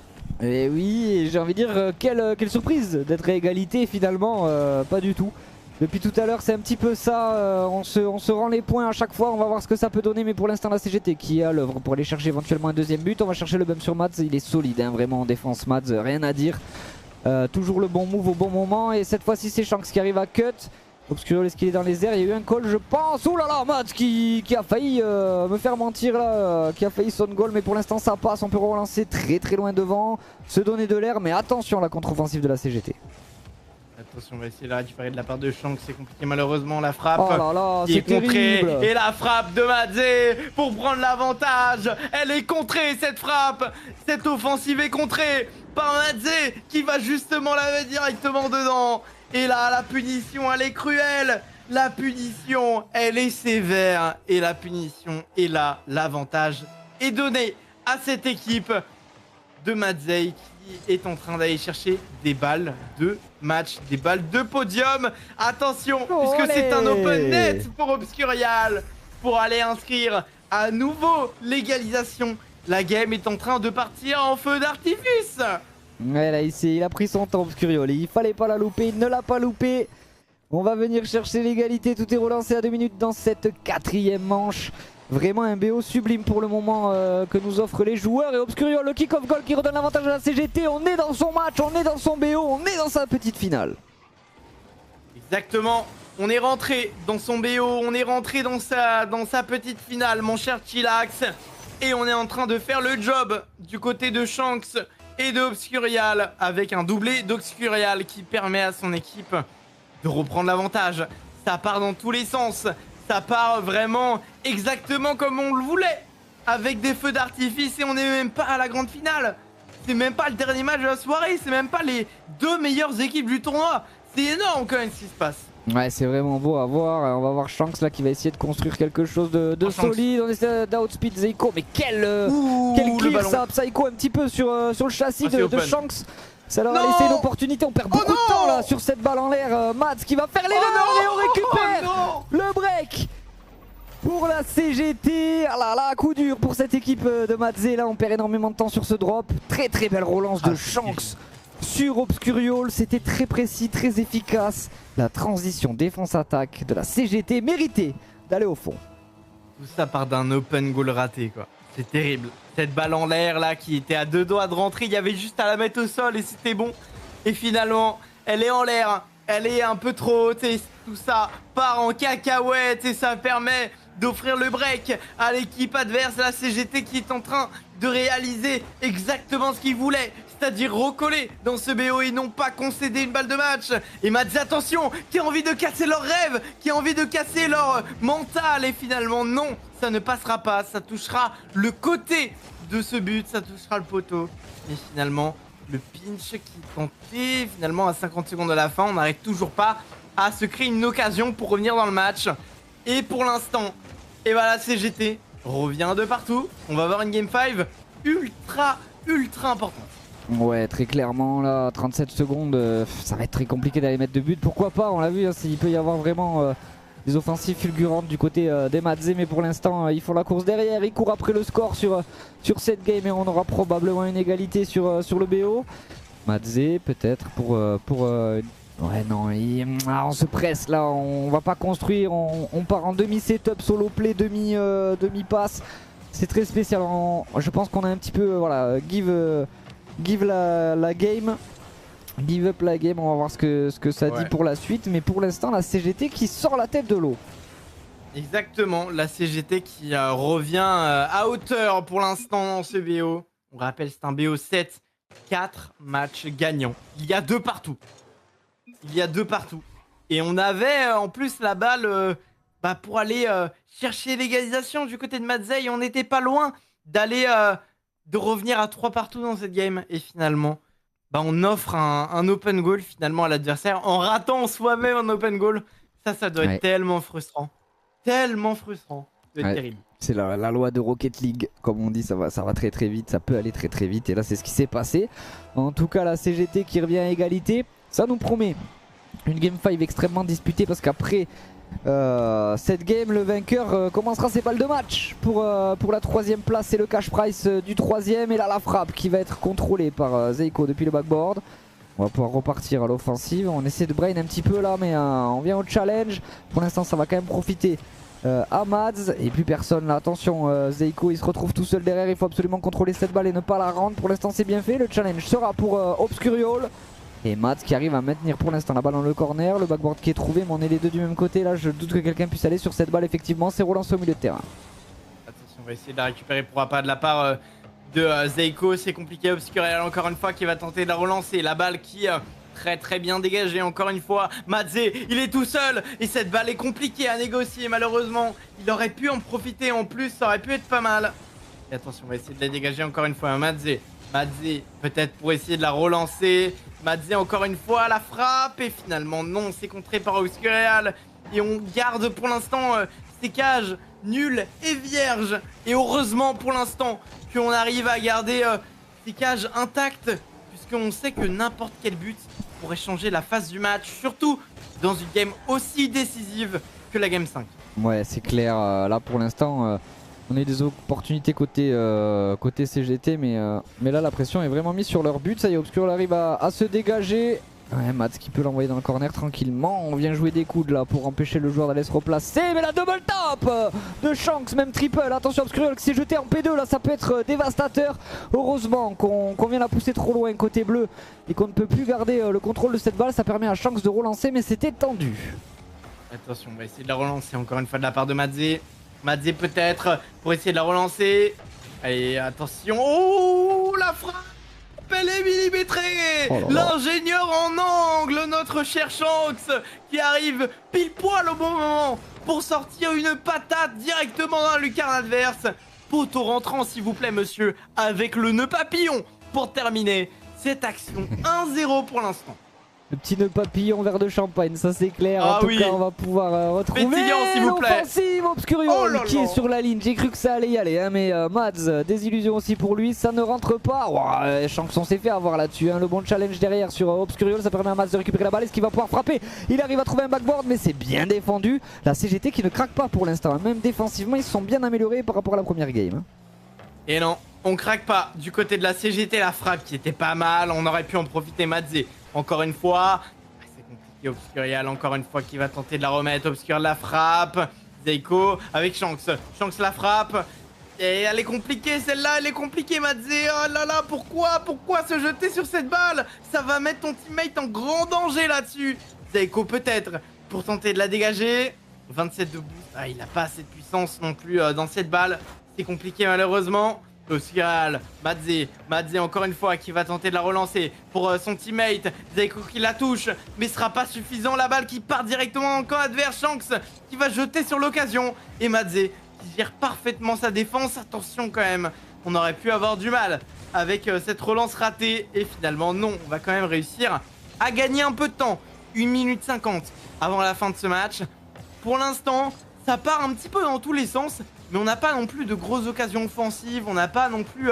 Et oui, j'ai envie de dire, quelle surprise d'être à égalité finalement, pas du tout. Depuis tout à l'heure, c'est un petit peu ça, on se rend les points à chaque fois, on va voir ce que ça peut donner. Mais pour l'instant, la CGT qui est à l'œuvre pour aller chercher éventuellement un deuxième but. On va chercher le bump sur Mads, il est solide, hein, vraiment en défense Mads, rien à dire. Toujours le bon move au bon moment. Et cette fois-ci c'est Shanks qui arrive à cut. Obscuriol, est-ce qu'il est dans les airs? Il y a eu un call je pense. Oh là là, Mads qui a failli me faire mentir là, qui a failli son goal. Mais pour l'instant ça passe, on peut relancer très loin devant, se donner de l'air. Mais attention la contre-offensive de la CGT. Attention, on va essayer de la récupérer de la part de Shanks, c'est compliqué malheureusement. La frappe oh là là, qui est contrée. terrible. Et la frappe de Madze pour prendre l'avantage. Elle est contrée cette frappe. Cette offensive est contrée par Madze qui va justement la mettre directement dedans. Et là, la punition, elle est cruelle. La punition, elle est sévère. Et la punition est là. L'avantage est donné à cette équipe de Madze qui est en train d'aller chercher des balles de match, des balles de podium. Attention, puisque c'est un open net pour Obscurial pour aller inscrire à nouveau l'égalisation. La game est en train de partir en feu d'artifice. Ouais, là il a pris son temps Obscuriol, il fallait pas la louper, il ne l'a pas loupé. On va venir chercher l'égalité, tout est relancé à 2 minutes dans cette 4e manche. Vraiment un BO sublime pour le moment que nous offrent les joueurs. Et Obscuriol, le kick-off goal qui redonne l'avantage à la CGT. On est dans son match, on est dans son BO, on est dans sa petite finale. Exactement, on est rentré dans son BO, on est rentré dans sa petite finale, mon cher Chillax. Et on est en train de faire le job du côté de Shanks et de Obscurial, avec un doublé d'Obscurial qui permet à son équipe de reprendre l'avantage. Ça part dans tous les sens. Ça part vraiment exactement comme on le voulait, avec des feux d'artifice, et on n'est même pas à la grande finale. C'est même pas le dernier match de la soirée, c'est même pas les 2 meilleures équipes du tournoi. C'est énorme quand même ce qui se passe. Ouais, c'est vraiment beau à voir. On va voir Shanks là qui va essayer de construire quelque chose de solide. On essaie d'outspeed Zeiko, mais quel clear ça, Psycho un petit peu sur le châssis de Shanks. Ça leur a laissé une opportunité, on perd beaucoup de temps là sur cette balle en l'air. Mads qui va faire l'erreur et on récupère le break pour la CGT. Ah là là, coup dur pour cette équipe de Madze. Là on perd énormément de temps sur ce drop. Très belle relance de Shanks sur Obscuriol. C'était très précis, très efficace. La transition défense-attaque de la CGT méritait d'aller au fond. Tout ça part d'un open goal raté quoi. C'est terrible. Cette balle en l'air là qui était à 2 doigts de rentrer, il y avait juste à la mettre au sol et c'était bon. Et finalement, elle est en l'air, elle est un peu trop haute et tout ça part en cacahuète et ça permet d'offrir le break à l'équipe adverse, la CGT qui est en train de réaliser exactement ce qu'il voulait. C'est-à-dire recoller dans ce BO et non pas concéder une balle de match. Et Madze, attention, qui a envie de casser leur rêve, qui a envie de casser leur mental. Et finalement, non, ça ne passera pas. Ça touchera le côté de ce but, ça touchera le poteau. Et finalement, le pinch qui est tenté, finalement à 50 secondes de la fin, on n'arrive toujours pas à se créer une occasion pour revenir dans le match. Et pour l'instant, et voilà, CGT revient de partout. On va avoir une game 5 ultra importante. Ouais, très clairement là, 37 secondes, ça va être très compliqué d'aller mettre de but. Pourquoi pas, on l'a vu, hein, il peut y avoir vraiment des offensives fulgurantes du côté des Madze, mais pour l'instant ils font la course derrière, ils courent après le score sur cette game et on aura probablement une égalité sur le BO. Madze peut-être pour ouais non, on se presse là, on va pas construire, on part en demi-setup, solo play, demi-passe. C'est très spécial, je pense qu'on a un petit peu, voilà, give la game, give up la game, on va voir ce que ça dit pour la suite. Mais pour l'instant la CGT qui sort la tête de l'eau. Exactement, la CGT qui revient à hauteur pour l'instant dans ce BO. On rappelle, c'est un BO 7, 4 matchs gagnants. Il y a 2 partout. Il y a 2 partout. Et on avait en plus la balle pour aller chercher l'égalisation du côté de Matzei. On n'était pas loin d'aller de revenir à 3 partout dans cette game. Et finalement, on offre un open goal finalement à l'adversaire en ratant soi-même un open goal. Ça doit être tellement frustrant. Tellement frustrant. Ça doit être terrible. C'est la loi de Rocket League, comme on dit, ça va très très vite, ça peut aller très très vite. Et là c'est ce qui s'est passé. En tout cas la CGT qui revient à égalité, ça nous promet une game 5 extrêmement disputée parce qu'après cette game, le vainqueur commencera ses balles de match pour la 3ème place et le cash price du 3ème. Et là la frappe qui va être contrôlée par Zeiko depuis le backboard. On va pouvoir repartir à l'offensive, on essaie de brain un petit peu là, mais on vient au challenge. Pour l'instant ça va quand même profiter à Mads et plus personne là. Attention, Zeiko il se retrouve tout seul derrière, il faut absolument contrôler cette balle et ne pas la rendre. Pour l'instant c'est bien fait, le challenge sera pour Obscurial. Et Mads qui arrive à maintenir pour l'instant la balle dans le corner, le backboard qui est trouvé, mais on est les deux du même côté. Là je doute que quelqu'un puisse aller sur cette balle, effectivement c'est relancé au milieu de terrain. Attention, on va essayer de la récupérer pour pas de la part de Zeiko, c'est compliqué. Obscurial encore une fois qui va tenter de la relancer, la balle qui très bien dégagée encore une fois. Madze, il est tout seul et cette balle est compliquée à négocier malheureusement. Il aurait pu en profiter en plus, ça aurait pu être pas mal. Et attention, on va essayer de la dégager encore une fois. Madze peut-être pour essayer de la relancer. Madze encore une fois, la frappe et finalement non, c'est contré par Obscurial. Et on garde pour l'instant ces cages nulles et vierges. Et heureusement pour l'instant qu'on arrive à garder ces cages intactes, puisqu'on sait que n'importe quel but pourrait changer la phase du match, surtout dans une game aussi décisive que la game 5. Ouais, c'est clair, là pour l'instant on a eu des opportunités côté CGT, mais là la pression est vraiment mise sur leur but. Ça y est, Obscurial arrive à se dégager. Ouais, Mads qui peut l'envoyer dans le corner tranquillement. On vient jouer des coudes là pour empêcher le joueur d'aller se replacer. Mais la double top de Shanks, même triple. Attention, Obscurial qui s'est jeté en P2 là, ça peut être dévastateur. Heureusement qu'on vient la pousser trop loin côté bleu et qu'on ne peut plus garder le contrôle de cette balle. Ça permet à Shanks de relancer, mais c'était tendu. Attention, on va essayer de la relancer encore une fois de la part de Madze. Madze peut-être pour essayer de la relancer. Allez, attention. Oh, la frappe! Elle est millimétrée. L'ingénieur en angle, notre cher Shanks, qui arrive pile poil au bon moment pour sortir une patate directement dans la lucarne adverse. Poteau rentrant s'il vous plaît monsieur, avec le nœud papillon pour terminer cette action. 1-0 pour l'instant. Le petit nœud papillon vert de champagne, ça c'est clair. En tout cas, on va pouvoir retrouver l'offensive Obscurial qui est sur la ligne. J'ai cru que ça allait y aller, hein, mais Mads, désillusion aussi pour lui, ça ne rentre pas. Wow, Shanks, on s'est fait avoir là-dessus. Hein. Le bon challenge derrière sur Obscurial, ça permet à Mads de récupérer la balle. Est-ce qu'il va pouvoir frapper? Il arrive à trouver un backboard, mais c'est bien défendu. La CGT qui ne craque pas pour l'instant. Hein. Même défensivement, ils se sont bien améliorés par rapport à la première game. Hein. Et non, on craque pas. Du côté de la CGT, la frappe qui était pas mal. On aurait pu en profiter, Madze. Encore une fois, c'est compliqué. Obscurial, encore une fois, qui va tenter de la remettre. Obscurial la frappe. Zeiko avec Shanks. Shanks la frappe. Et elle est compliquée, celle-là, elle est compliquée, Madze. Oh là là, pourquoi se jeter sur cette balle? Ça va mettre ton teammate en grand danger là-dessus. Zeiko peut-être pour tenter de la dégager. 27 de boost. Ah, il n'a pas assez de puissance non plus dans cette balle. C'est compliqué malheureusement. Obscurial, Madze encore une fois qui va tenter de la relancer pour son teammate. Zeiko qui la touche, mais ce sera pas suffisant. La balle qui part directement dans le camp adverse. Shanks qui va jeter sur l'occasion. Et Madze qui gère parfaitement sa défense. Attention quand même, on aurait pu avoir du mal avec cette relance ratée. Et finalement non, on va quand même réussir à gagner un peu de temps. 1 minute 50 avant la fin de ce match. Pour l'instant, ça part un petit peu dans tous les sens. Mais on n'a pas non plus de grosses occasions offensives, on n'a pas non plus...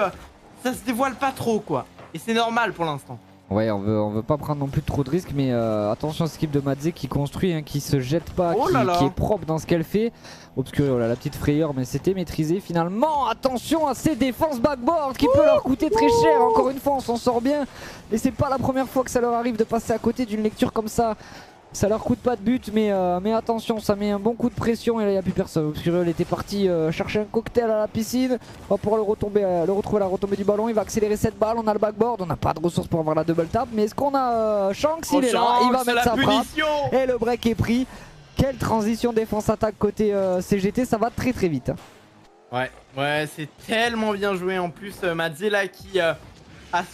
ça se dévoile pas trop quoi. Et c'est normal pour l'instant. Ouais, on veut pas prendre non plus trop de risques, mais attention à cette équipe de Madze qui construit, hein, qui se jette pas, qui est propre dans ce qu'elle fait. Obscurio, là, la petite frayeur, mais c'était maîtrisé finalement. Attention à ces défenses backboard qui peut leur coûter très cher. Encore une fois, on s'en sort bien. Et c'est pas la première fois que ça leur arrive de passer à côté d'une lecture comme ça. Ça leur coûte pas de but, mais attention, ça met un bon coup de pression. Et là, il n'y a plus personne. Obscurio était parti chercher un cocktail à la piscine. On va pouvoir le retrouver à la retombée du ballon. Il va accélérer cette balle. On a le backboard. On n'a pas de ressources pour avoir la double tap. Mais est-ce qu'on a Shanks? Il est là. Il va mettre sa frappe. Et le break est pris. Quelle transition défense-attaque côté CGT. Ça va très très vite. Ouais, c'est tellement bien joué. En plus, Madze là qui a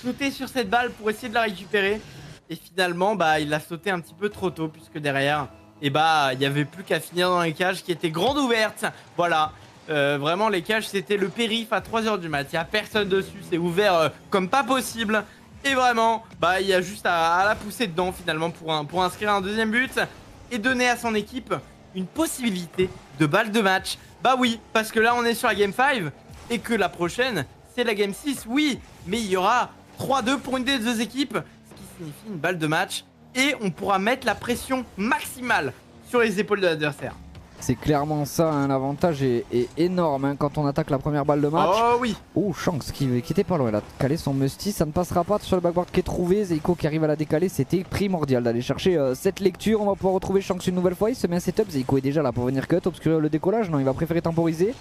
sauté sur cette balle pour essayer de la récupérer. Et finalement, il a sauté un petit peu trop tôt puisque derrière, il n'y avait plus qu'à finir dans les cages qui étaient grandes ouvertes. Voilà, vraiment les cages c'était le périph' à 3 h du mat. Il n'y a personne dessus, c'est ouvert comme pas possible. Et vraiment, il y a juste à la pousser dedans finalement pour inscrire un deuxième but et donner à son équipe une possibilité de balle de match. Bah oui, parce que là on est sur la game 5 et que la prochaine c'est la game 6, oui. Mais il y aura 3-2 pour une des deux équipes. Signifie une balle de match et on pourra mettre la pression maximale sur les épaules de l'adversaire. C'est clairement ça, hein, l'avantage est énorme hein, quand on attaque la première balle de match. Oh oui. Oh, Shanks qui était pas loin, il a calé son musty, ça ne passera pas sur le backboard qui est trouvé. Zeiko qui arrive à la décaler, c'était primordial d'aller chercher cette lecture. On va pouvoir retrouver Shanks une nouvelle fois, il se met un setup, Zeiko est déjà là pour venir cut, obscurer le décollage, non il va préférer temporiser.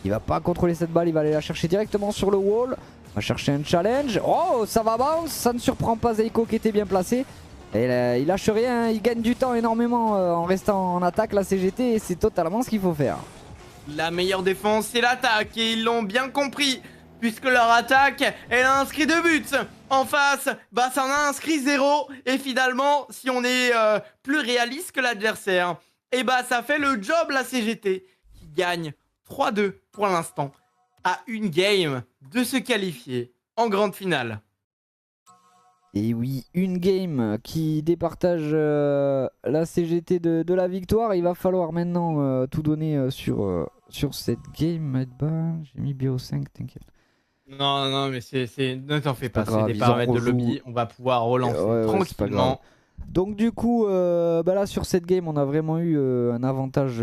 Il va pas contrôler cette balle, il va aller la chercher directement sur le wall. On va chercher un challenge. Oh, ça va bounce. Ça ne surprend pas Zeiko qui était bien placé. Et il lâche rien, il gagne du temps énormément en restant en attaque la CGT et c'est totalement ce qu'il faut faire. La meilleure défense c'est l'attaque et ils l'ont bien compris puisque leur attaque elle a inscrit 2 buts. En face, ça en a inscrit 0 et finalement si on est plus réaliste que l'adversaire, et ça fait le job la CGT qui gagne 3-2 pour l'instant à une game de se qualifier en grande finale. Et oui, une game qui départage la CGT de la victoire. Il va falloir maintenant tout donner sur cette game. J'ai mis BO5, t'inquiète. Non, mais ne t'en fais pas, c'est des paramètres de lobby. On va pouvoir relancer tranquillement. Donc du coup, là sur cette game, on a vraiment eu un avantage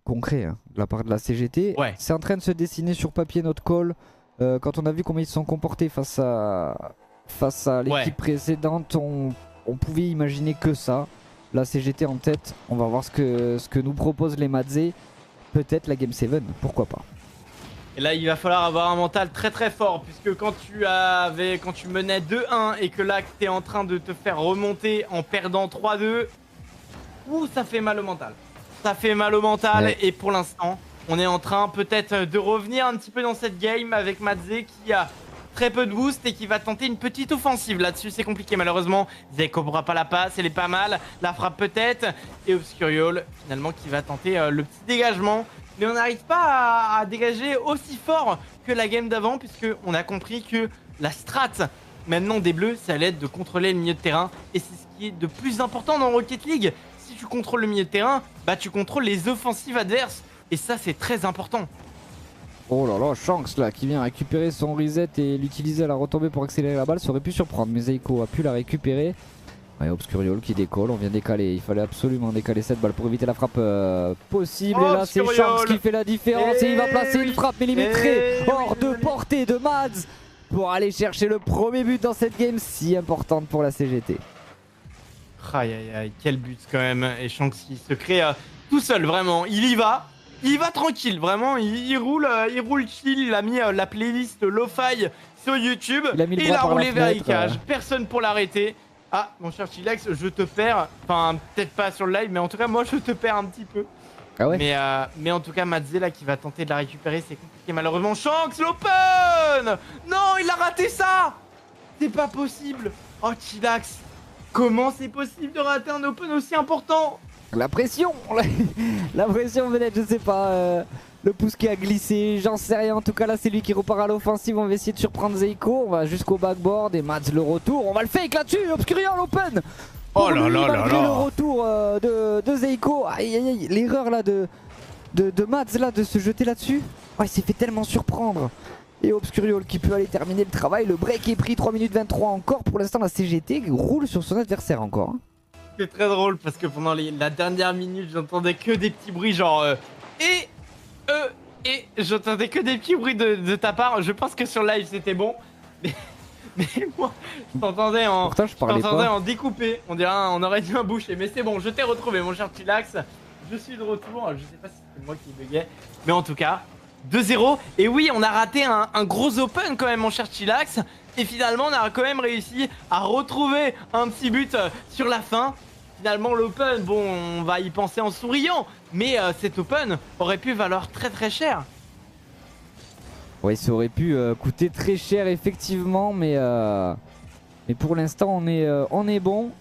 concret hein, de la part de la CGT. Ouais. C'est en train de se dessiner sur papier notre call. Quand on a vu comment ils se sont comportés face à l'équipe précédente, on pouvait imaginer que ça. La CGT en tête, on va voir ce que nous proposent les Madze. Peut-être la Game 7, pourquoi pas. Et là il va falloir avoir un mental très très fort puisque quand tu menais 2-1 et que là tu es en train de te faire remonter en perdant 3-2, ça fait mal au mental. Ça fait mal au mental ouais. Et pour l'instant on est en train peut-être de revenir un petit peu dans cette game avec Madze qui a très peu de boost et qui va tenter une petite offensive. Là-dessus c'est compliqué malheureusement. Zeiko pourra pas la passe, elle est pas mal. La frappe peut-être. Et Obscuriol finalement qui va tenter le petit dégagement. Mais on n'arrive pas à dégager aussi fort que la game d'avant puisque on a compris que la strat maintenant des Bleus, ça allait être de contrôler le milieu de terrain. Et c'est ce qui est de plus important dans Rocket League. Si tu contrôles le milieu de terrain, tu contrôles les offensives adverses. Et ça c'est très important. Oh là là, Shanks là qui vient récupérer son reset et l'utiliser à la retombée pour accélérer la balle, ça aurait pu surprendre, mais Zeiko a pu la récupérer. Ouais, Obscuriol qui décolle, on vient décaler, il fallait absolument décaler cette balle pour éviter la frappe possible. Et là c'est Shanks qui fait la différence et il va placer une frappe millimétrée hors de portée de Mads pour aller chercher le premier but dans cette game si importante pour la CGT. Aïe aïe aïe, quel but quand même. Et Shanks qui se crée tout seul, vraiment, il y va. Il va tranquille, vraiment, il roule chill, il a mis la playlist Lo-Fi sur YouTube, il a roulé vers les cages, personne pour l'arrêter. Ah, mon cher Chillax, je te perds, enfin peut-être pas sur le live, mais en tout cas moi je te perds un petit peu. Ah ouais. Mais en tout cas Madze là qui va tenter de la récupérer, c'est compliqué malheureusement. Shanks, l'open! Non, il a raté ça! C'est pas possible. Oh Chillax, comment c'est possible de rater un open aussi important? La pression la pression peut-être, je sais pas, le pouce qui a glissé, j'en sais rien. En tout cas là c'est lui qui repart à l'offensive, on va essayer de surprendre Zeiko, on va jusqu'au backboard et Mads le retour, on va le fake là-dessus, Obscuriol open. Oh là là là là. Le retour de Zeiko, aïe aïe aïe, l'erreur là de Mads là de se jeter là-dessus. Oh, il s'est fait tellement surprendre. Et Obscuriol qui peut aller terminer le travail. Le break est pris, 3 minutes 23 encore. Pour l'instant, la CGT roule sur son adversaire encore. C'est très drôle parce que pendant la dernière minute, j'entendais que des petits bruits genre et j'entendais que des petits bruits de ta part. Je pense que sur live c'était bon. Mais moi, je t'entendais en découpé. On dirait on aurait dit un boucher. Mais c'est bon, je t'ai retrouvé mon cher Chillax. Je suis de retour. Je sais pas si c'était moi qui buguais. Mais en tout cas, 2-0. Et oui, on a raté un gros open quand même mon cher Chillax. Et finalement, on a quand même réussi à retrouver un petit but sur la fin. Finalement, l'open, bon, on va y penser en souriant. Mais cet open aurait pu valoir très très cher. Oui, ça aurait pu coûter très cher effectivement, mais pour l'instant on est bon.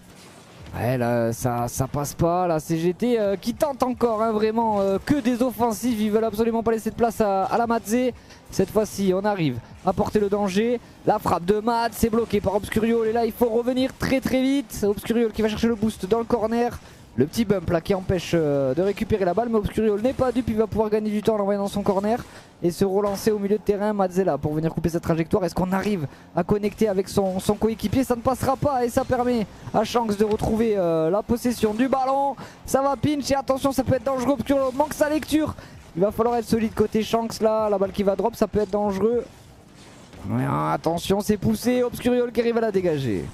Ouais, là ça passe pas, la CGT qui tente encore hein, vraiment que des offensives, ils veulent absolument pas laisser de place à la Madze. Cette fois-ci on arrive à porter le danger, la frappe de Mad c'est bloqué par Obscuriol et là il faut revenir très très vite. Obscuriol qui va chercher le boost dans le corner. Le petit bump là qui empêche de récupérer la balle, mais Obscuriol n'est pas dupe, il va pouvoir gagner du temps en l'envoyant dans son corner et se relancer au milieu de terrain. Madzela pour venir couper cette trajectoire. Est-ce qu'on arrive à connecter avec son coéquipier? Ça ne passera pas et ça permet à Shanks de retrouver la possession du ballon. Ça va pinch et attention, ça peut être dangereux. Obscuriol manque sa lecture. Il va falloir être solide côté Shanks là. La balle qui va drop, ça peut être dangereux. Mais, attention, c'est poussé. Obscuriol qui arrive à la dégager.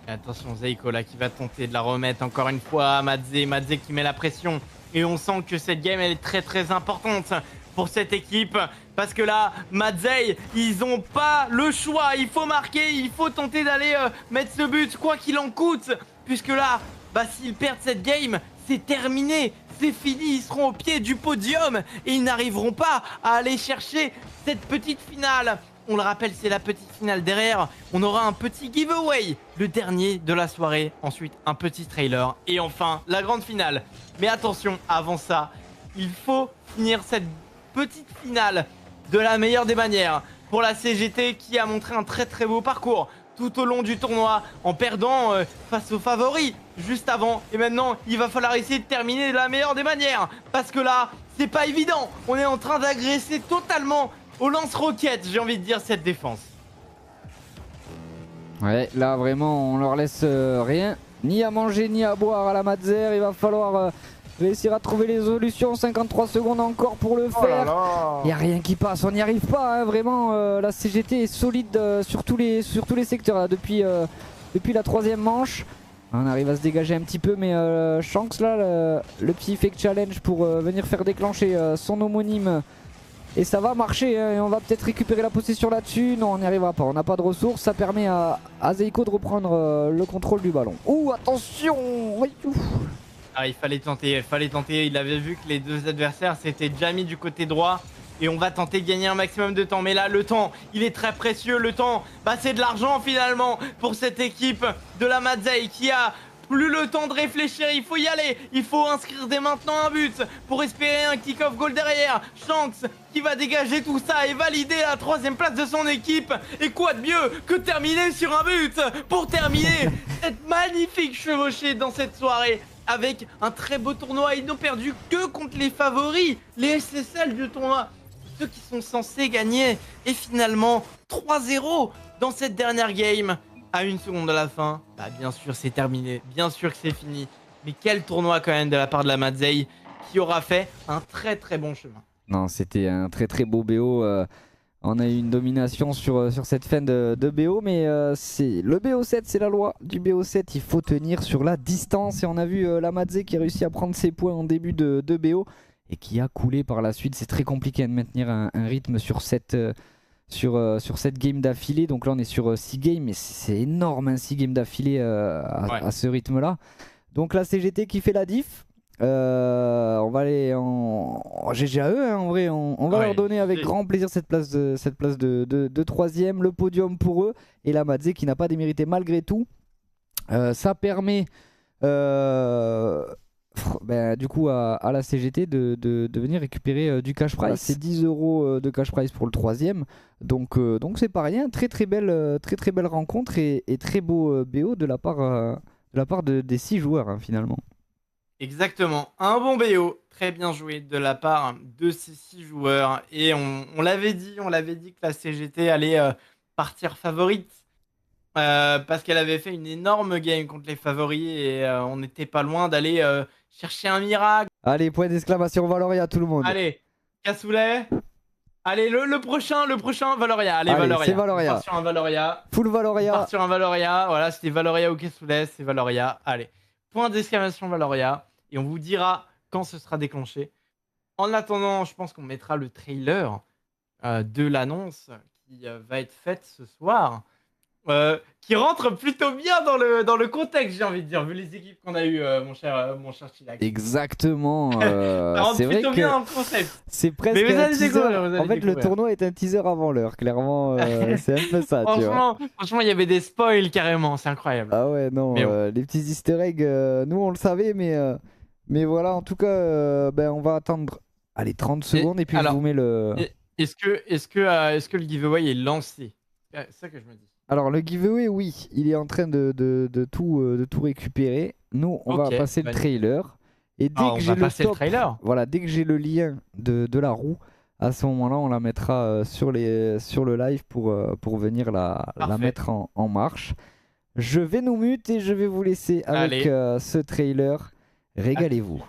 Et attention Zeiko là qui va tenter de la remettre encore une fois à Madze qui met la pression. Et on sent que cette game elle est très très importante pour cette équipe. Parce que là, Madze, ils ont pas le choix. Il faut marquer, il faut tenter d'aller mettre ce but quoi qu'il en coûte. Puisque là, bah, s'ils perdent cette game, c'est terminé. C'est fini, ils seront au pied du podium. Et ils n'arriveront pas à aller chercher cette petite finale. On le rappelle, c'est la petite finale. Derrière, on aura un petit giveaway, le dernier de la soirée. Ensuite, un petit trailer. Et enfin, la grande finale. Mais attention, avant ça, il faut finir cette petite finale de la meilleure des manières. Pour la CGT qui a montré un très très beau parcours tout au long du tournoi en perdant face aux favoris juste avant. Et maintenant, il va falloir essayer de terminer de la meilleure des manières. Parce que là, c'est pas évident. On est en train d'agresser totalement au lance-roquette, j'ai envie de dire, cette défense. Ouais, là vraiment on leur laisse rien, ni à manger ni à boire à la Madzer. Il va falloir réussir à trouver les solutions. 53 secondes encore pour le faire. Il n'y a rien qui passe, on n'y arrive pas hein. Vraiment la CGT est solide sur tous les secteurs là, depuis la troisième manche. On arrive à se dégager un petit peu, mais Shanks là, le petit fake challenge pour venir faire déclencher son homonyme. Et ça va marcher hein, et on va peut-être récupérer la possession là-dessus. Non, on n'y arrivera pas, on n'a pas de ressources. Ça permet à Zeiko de reprendre le contrôle du ballon. Ouh, attention. Ah, il fallait tenter. Il avait vu que les deux adversaires s'étaient déjà mis du côté droit. Et on va tenter de gagner un maximum de temps. Mais là, le temps, il est très précieux. Le temps, bah, c'est de l'argent finalement pour cette équipe de la Madzei qui a plus le temps de réfléchir. Il faut y aller. Il faut inscrire dès maintenant un but pour espérer un kick-off goal derrière. Shanks qui va dégager tout ça et valider la troisième place de son équipe. Et quoi de mieux que terminer sur un but pour terminer cette magnifique chevauchée dans cette soirée. Avec un très beau tournoi. Ils n'ont perdu que contre les favoris, les SSL du tournoi, ceux qui sont censés gagner. Et finalement 3-0 dans cette dernière game. À 1 seconde de la fin, bah bien sûr c'est terminé, bien sûr que c'est fini. Mais quel tournoi quand même de la part de la Madzei qui aura fait un très très bon chemin. Non, c'était un très très beau BO. On a eu une domination sur cette fin de BO, mais c'est le BO7, c'est la loi du BO7. Il faut tenir sur la distance et on a vu la Madzei qui a réussi à prendre ses points en début de BO et qui a coulé par la suite. C'est très compliqué de maintenir un rythme sur cette game d'affilée. Donc là on est sur 6 games, mais c'est énorme hein, 6 games d'affilée à ce rythme là. Donc la CGT qui fait la diff. On va aller en GG à eux hein, en vrai, on va leur donner avec grand plaisir cette place de troisième, le podium pour eux. Et la Madzei qui n'a pas démérité malgré tout. Ça permet du coup à la CGT de venir récupérer du cash prize. C'est 10 € de cash prize pour le troisième. Donc c'est pas rien. Très belle rencontre et très beau BO de la part des 6 joueurs hein, finalement. Exactement, un bon BO, très bien joué de la part de ces 6 joueurs. Et on l'avait dit que la CGT allait partir favorite. Parce qu'elle avait fait une énorme game contre les favoris et on n'était pas loin d'aller chercher un miracle. Allez, point d'exclamation Valoria tout le monde. Allez, cassoulet. Allez, le prochain Valoria. Allez, Allez, c'est Valoria. On Valoria. part sur un Valoria. Full On Valoria. part sur un Valoria. Voilà, c'était Valoria ou cassoulet, c'est Valoria. Allez, point d'exclamation Valoria. Et on vous dira quand ce sera déclenché. En attendant, je pense qu'on mettra le trailer de l'annonce qui va être faite ce soir. Qui rentre plutôt bien dans le contexte, j'ai envie de dire, vu les équipes qu'on a eues, mon cher Chilax. Exactement. Ça rentre C'est vrai plutôt que bien dans le concept. c'est presque Mais vous un allez teaser. découvrir, vous allez En fait, le découvrir. tournoi est un teaser avant l'heure. Clairement, c'est un peu ça, tu vois. Franchement, il y avait des spoils carrément, c'est incroyable. Ah ouais, non, Mais bon. les petits easter eggs, nous on le savait, mais voilà, en tout cas, ben, on va attendre allez, 30 secondes et puis alors, je vous mets le... Est-ce que le giveaway est lancé? C'est ça que je me dis. Alors le giveaway, oui, il est en train de tout récupérer. Nous, on va Ok, passer le bah, trailer. Et dès on que j'ai va le passer le top, trailer. voilà, dès que j'ai le lien de la roue, à ce moment-là, on la mettra sur le live pour venir la Parfait. mettre en marche. Je vais nous mute et je vais vous laisser avec Allez. ce trailer. Régalez-vous.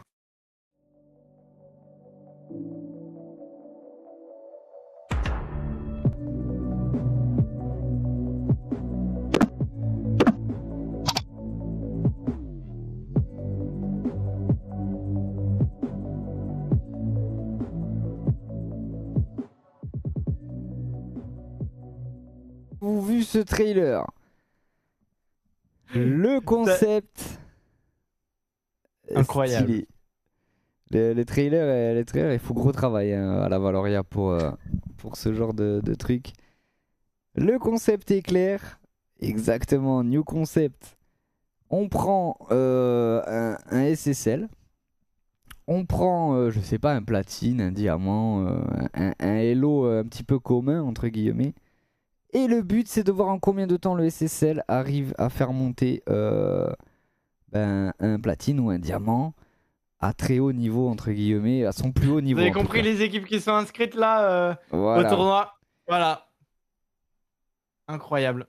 Vous avez vu ce trailer? Le concept est Incroyable. stylé. Les trailers, il faut gros travail hein, à la Valoria pour ce genre de truc. Le concept est clair. Exactement, new concept. On prend un SSL. On prend, je sais pas, un platine, un diamant, un hello un petit peu commun, entre guillemets. Et le but, c'est de voir en combien de temps le SSL arrive à faire monter un platine ou un diamant à très haut niveau, entre guillemets, à son plus haut niveau. Vous avez compris les équipes qui sont inscrites là au Voilà. tournoi? Voilà. Incroyable.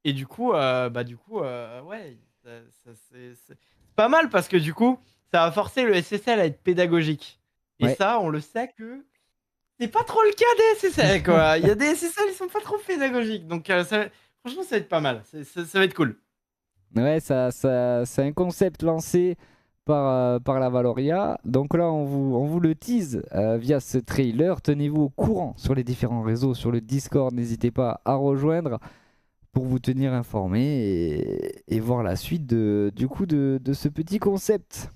Et du coup, ouais, c'est pas mal parce que du coup, ça va forcer le SSL à être pédagogique. Et Ouais. ça, on le sait que c'est pas trop le cas des SSL, quoi. Il y a des SSL, ils sont pas trop pédagogiques. Donc, franchement, ça va être pas mal. Ça va être cool. Ouais, c'est un concept lancé par la Valoria. Donc là, on vous le tease via ce trailer. Tenez-vous au courant sur les différents réseaux, sur le Discord. N'hésitez pas à rejoindre pour vous tenir informé et voir la suite du coup de ce petit concept.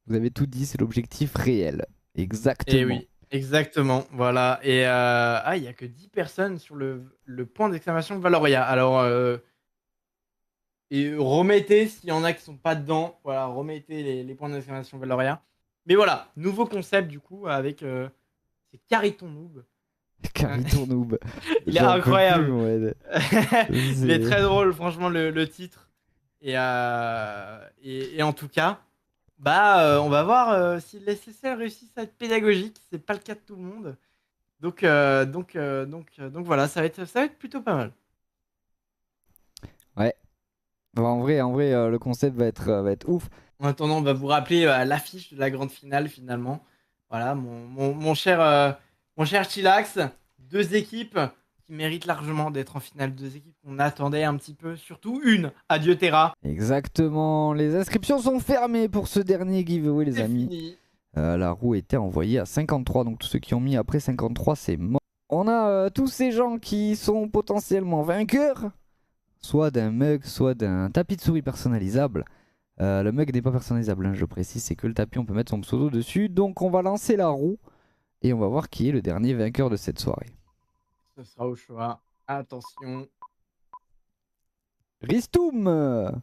Vous avez tout dit, c'est l'objectif réel. Exactement. Et oui, exactement. Voilà. Et il n'y a que 10 personnes sur le point d'exclamation Valoria. Alors, et remettez s'il y en a qui sont pas dedans. Voilà, remettez les points d'exclamation Valoria. Mais voilà, nouveau concept du coup avec c'est Cariton Noob. Cariton Noob. Il est J'en peux incroyable. plus, ouais. Il est très drôle, franchement, le titre. Et en tout cas, on va voir si les SSL réussissent à être pédagogiques. C'est pas le cas de tout le monde. Donc voilà, ça va être plutôt pas mal. Ouais. Bon, en vrai, le concept va être ouf. En attendant, on va vous rappeler l'affiche de la grande finale finalement. Voilà, mon cher Chilax, 2 équipes qui méritent largement d'être en finale, 2 équipes qu'on attendait un petit peu, surtout une, Adieu Terra. Exactement. Les inscriptions sont fermées pour ce dernier giveaway, les C'est amis. fini. La roue était envoyée à 53, donc tous ceux qui ont mis après 53, c'est mort. On a tous ces gens qui sont potentiellement vainqueurs, soit d'un mug, soit d'un tapis de souris personnalisable. Le mug n'est pas personnalisable, hein, je précise, c'est que le tapis, on peut mettre son pseudo dessus. Donc on va lancer la roue et on va voir qui est le dernier vainqueur de cette soirée. Ce sera au choix. Attention. Ristoum!